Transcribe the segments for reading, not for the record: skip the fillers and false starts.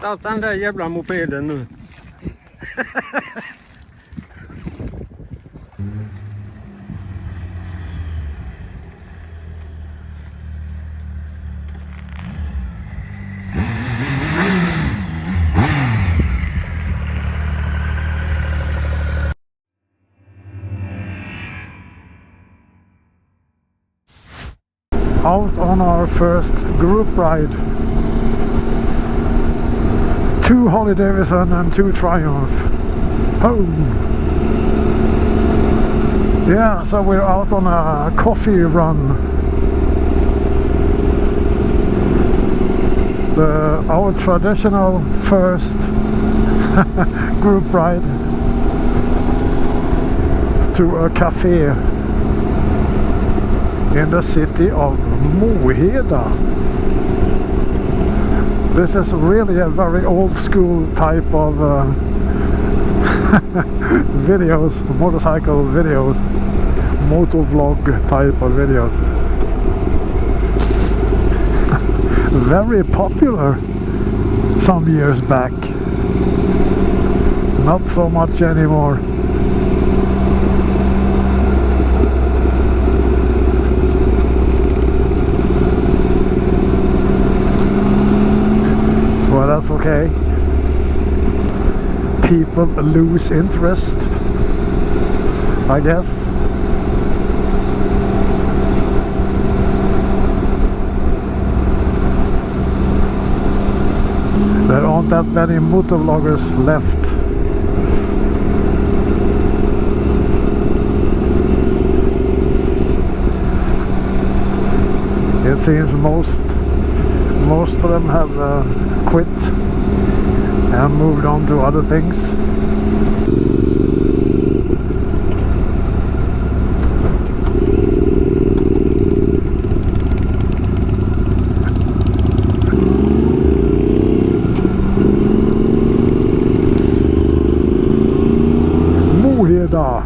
Ta den där jävla mopeden nu. Out on our first group ride. 2 Harley Davidson and 2 Triumph. Home! Yeah, so we're out on a coffee run. Our traditional first group ride to a cafe in the city of Moheda. This is really a very old school type of videos, motorcycle videos, motovlog type of videos. Very popular some years back, not so much anymore. Well, that's okay. People lose interest, I guess. There aren't that many motovloggers left. It seems most of them have quit and moved on to other things. Moheda.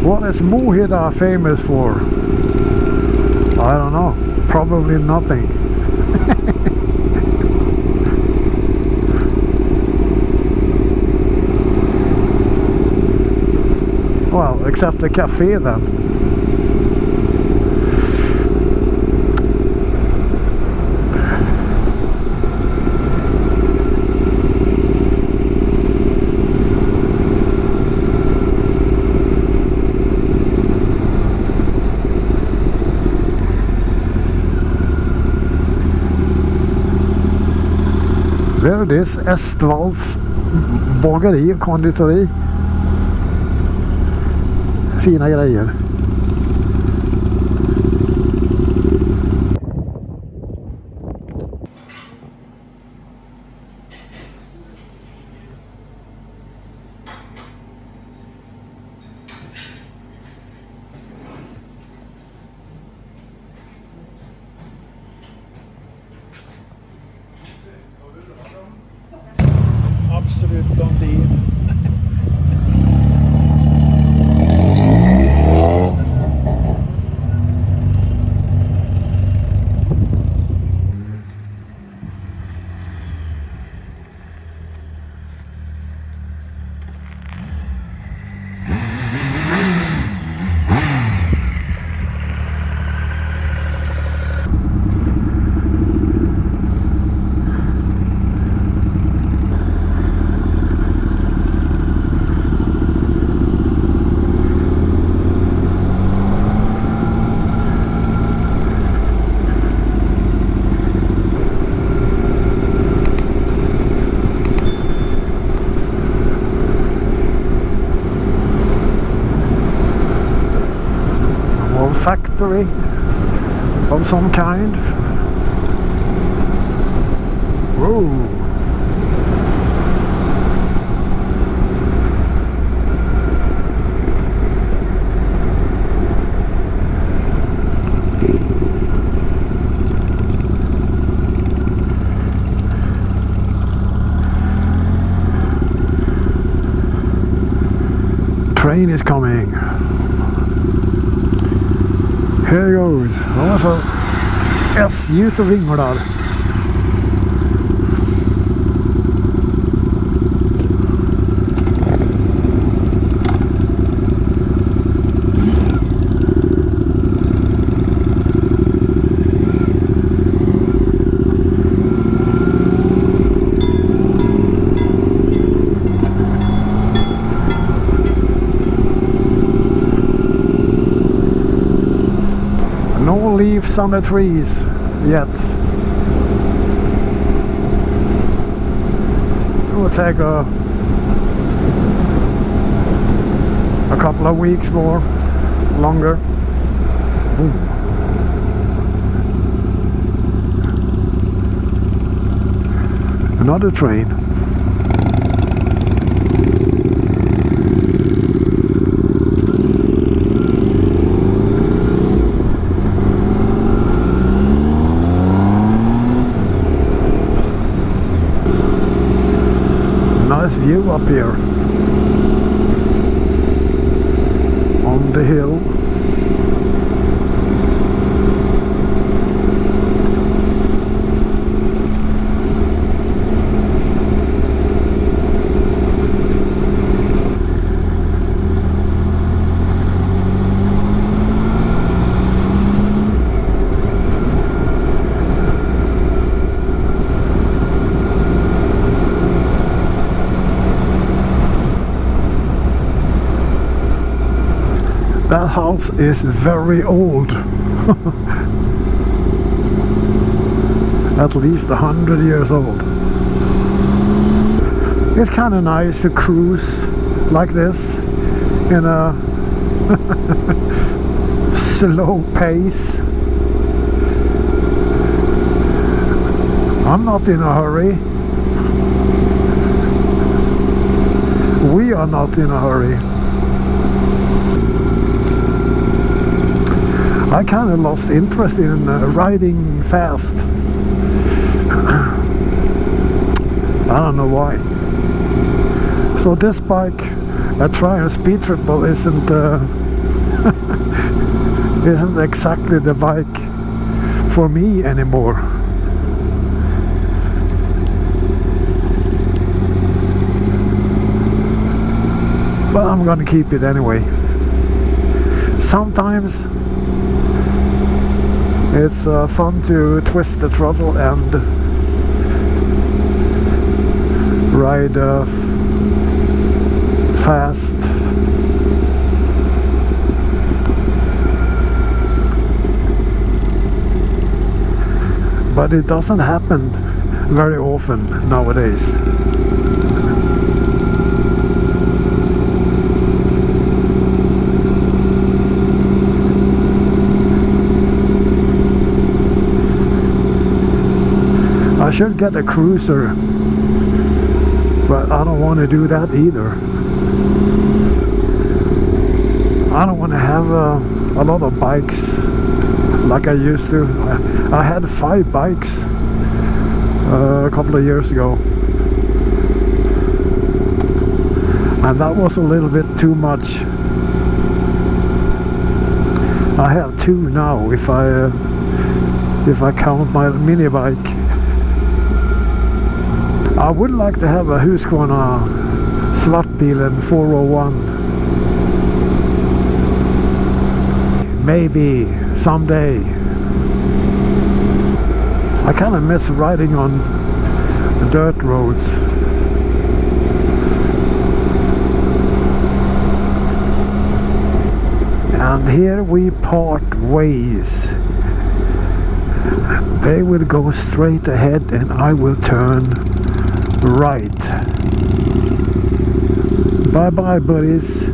What is Moheda famous for? I don't know. Probably nothing. Well, except the cafe then. There it is, Estvalds bageri och konditori. Fina grejer. Absolut blondin. Factory of some kind. Whoa. Train is coming. Here goes. Altså SJ ute og vingler. No leaves on the trees yet. It will take a couple of weeks more, longer. Ooh. Another train. Nice view up here on the hill. That house is very old. At least 100 years old. It's kind of nice to cruise like this in a slow pace. I'm not in a hurry. We are not in a hurry. I kind of lost interest in riding fast. I don't know why. So this bike, a Triumph Speed Triple, isn't isn't exactly the bike for me anymore. But I'm gonna keep it anyway. Sometimes it's fun to twist the throttle and ride fast. But it doesn't happen very often nowadays. I should get a cruiser, but I don't want to do that either. I don't want to have a lot of bikes like I used to. I had 5 bikes a couple of years ago, and that was a little bit too much. I have 2 now if I count my mini bike. I would like to have a Husqvarna Svartbilen 401. Maybe someday. I kind of miss riding on dirt roads. And here we part ways. They will go straight ahead and I will turn right. Bye bye, buddies.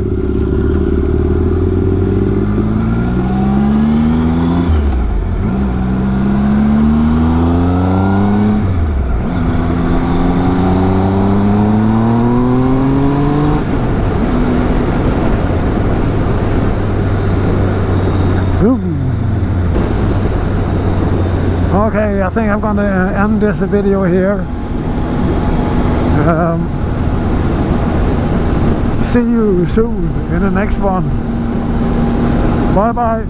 Okay, I think I'm going to end this video here. See you soon in the next one. Bye bye.